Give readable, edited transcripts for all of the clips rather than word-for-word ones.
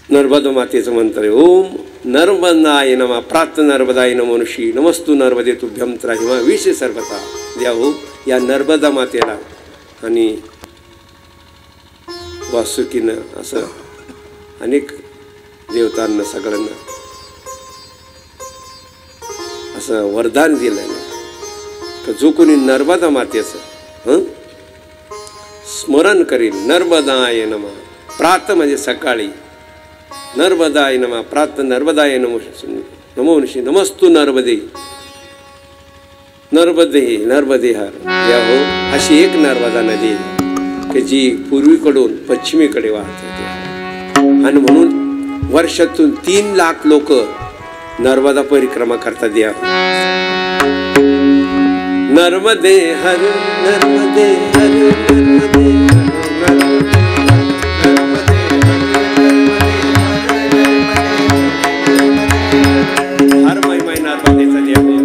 नर्मदा मातेचं मंत्र आहे. ओम नर्मदाय नमः प्रात नर्मदाय नमोनुषी नमस्तु नर्मदे तुभ्यं त्राहिमा विष सर्वता. द्या हो या नर्मदा मातेला आणि वासुकीनं असं अनेक देवतांना सगळ्यांना असं वरदान दिलं की जो कोणी नर्मदा मातेचं स्मरण करील. नर्मदाय नमः प्रात म्हणजे सकाळी, नर्मदाय नमः प्रात नर्मदाय नमोनुषी नमस्तु नर्मदे नर्मदे नर्मदे हर. या हो अशी एक नर्मदा नदी आहे की जी पूर्वीकडून पश्चिमेकडे वाहत होती आणि म्हणून वर्षातून 3 लाख लोक नर्मदा परिक्रमा करतात. या नर्मदे हर नर्मदे हर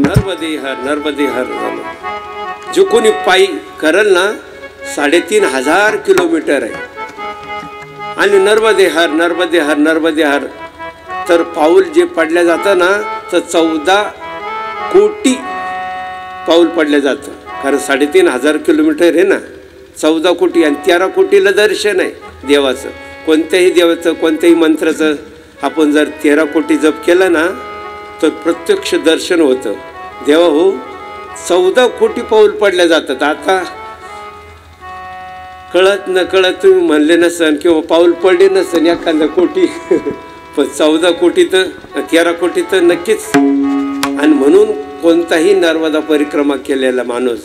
नर्मदे नर्मदे हर. जो कोणी पायी करल ना 3,500 किलोमीटर आहे आणि नर्मदे हर नर्मदे हर नर्मदे हर तर पाऊल जे पडल्या जातं ना तर 14 कोटी पाऊल पडल्या जातं. कारण 3,500 किलोमीटर आहे ना, 14 कोटी आणि 13 कोटीला दर्शन आहे देवाचं. कोणत्याही देवाचं कोणत्याही मंत्राचं आपण जर 13 कोटी जप केलं ना तर प्रत्यक्ष दर्शन होतं. देवा हो 14 कोटी पाऊल पडल्या जातात. आता कळत न कळत तुम्ही म्हणले नसन किंवा पाऊल पडले नसन एखादा कोटी पण 14 कोटी तर 13 कोटी तर नक्कीच. आणि म्हणून कोणताही नर्मदा परिक्रमा केलेला माणूस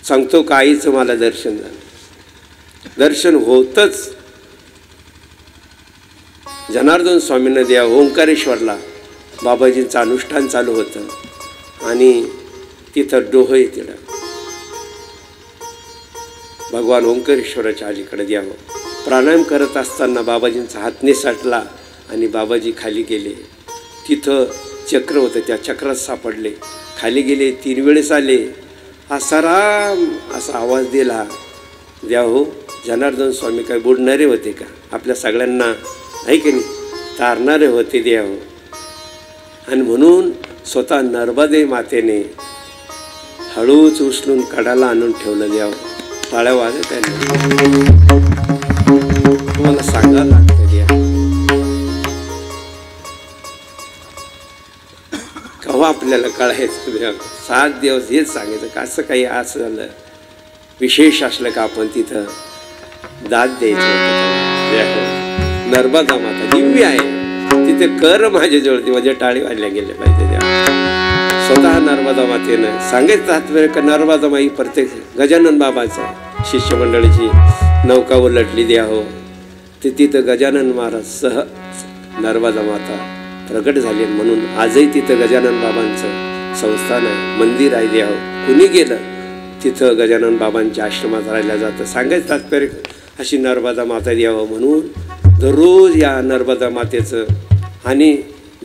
सांगतो का आईचं मला दर्शन झालं. दर्शन होतच. जनार्दन स्वामींना द्या ओंकारेश्वरला बाबाजींचं अनुष्ठान चालू होतं आणि तिथं डोह आहे. तिला भगवान ओंकारेश्वराच्या अलीकडे द्यावं. प्राणायाम करत असताना बाबाजींचा हात निसटला आणि बाबाजी खाली गेले. तिथं चक्र होतं, त्या चक्रात सापडले. खाली गेले, 3 वेळेस आले. आसाराम असा आवाज दिला. द्या हो जनार्दन स्वामी काय बुडणारे होते का? आपल्या सगळ्यांना आहे की नाही तारणारे होते. द्या हो. आणि म्हणून स्वतः नर्मदे मातेने हळूच उचलून कडाला आणून ठेवलं. द्यावं टाळ्या वाजत आहे. तुम्हाला सांगायला लागतं द्या केव्हा आपल्याला कळायचं. द्या 7 दिवस हेच सांगायचं का असं काही असं झालं विशेष असलं का आपण तिथं दाद द्यायचं. नर्मदा माता दिव्य आहे तिथे कर माझ्याजवळ माझ्या टाळी वाजल्या गेल्या पाहिजे. स्वतः नर्मदा मातेनं सांगायचं तात्पर्य का नर्मदा माई प्रत्येक गजानन बाबाचा शिष्यमंडळीची नौका उलटली. द्या हो ते तिथं गजानन महाराज सह नर्मदा माता प्रगट झाली. म्हणून आजही तिथं गजानन बाबांचं संस्थान आहे, मंदिर आहे. द्या हो कुणी गेलं तिथं गजानन बाबांच्या आश्रमात राहिलं जातं. सांगायचं तात्पर्य अशी नर्मदा माता द्यावं. म्हणून दररोज या नर्मदा मातेचं आणि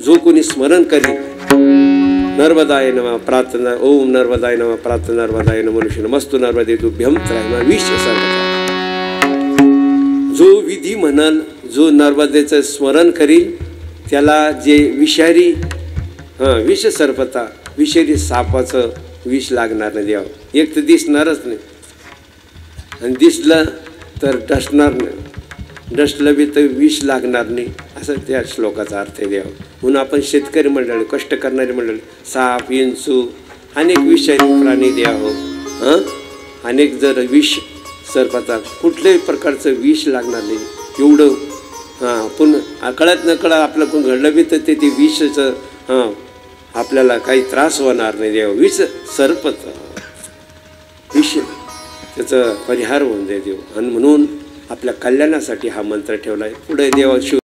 जो कोणी स्मरण करील नर्मदाय नमः प्रार्थना ओम नर्मदाय नमः प्रार्थना नर्मदाय नमोनुषी नमस्तु नर्मदे तुभ्यं त्राहिमा विष सर्वता. जो विधी म्हणाल, जो नर्मदेचं स्मरण करील त्याला जे विषारी विष सर्पता विषारी सापाचं विष लागणार नाही. द्यावं. एक तर दिसणारच नाही आणि दिसलं तर डसणार नाही, डसलं बी तर विष लागणार नाही असं त्या श्लोकाचा अर्थ आहे. द्यावं. म्हणून आपण शेतकरी मंडळी कष्ट करणारी मंडळी साप विंचू अनेक विषारी प्राणी द्यावं. अनेक जर विष सर्पाचा कुठल्याही प्रकारचं विष लागणार नाही एवढं पुन्हा कळत न कळत आपलं कोण घडलं बी तर ते विषचं आपल्याला काही त्रास होणार नाही. देव विष सर्पच विष त्याचं परिहार होऊन जाईल. देव आणि म्हणून आपल्या कल्याणासाठी हा मंत्र ठेवला आहे. पुढे देवा शिव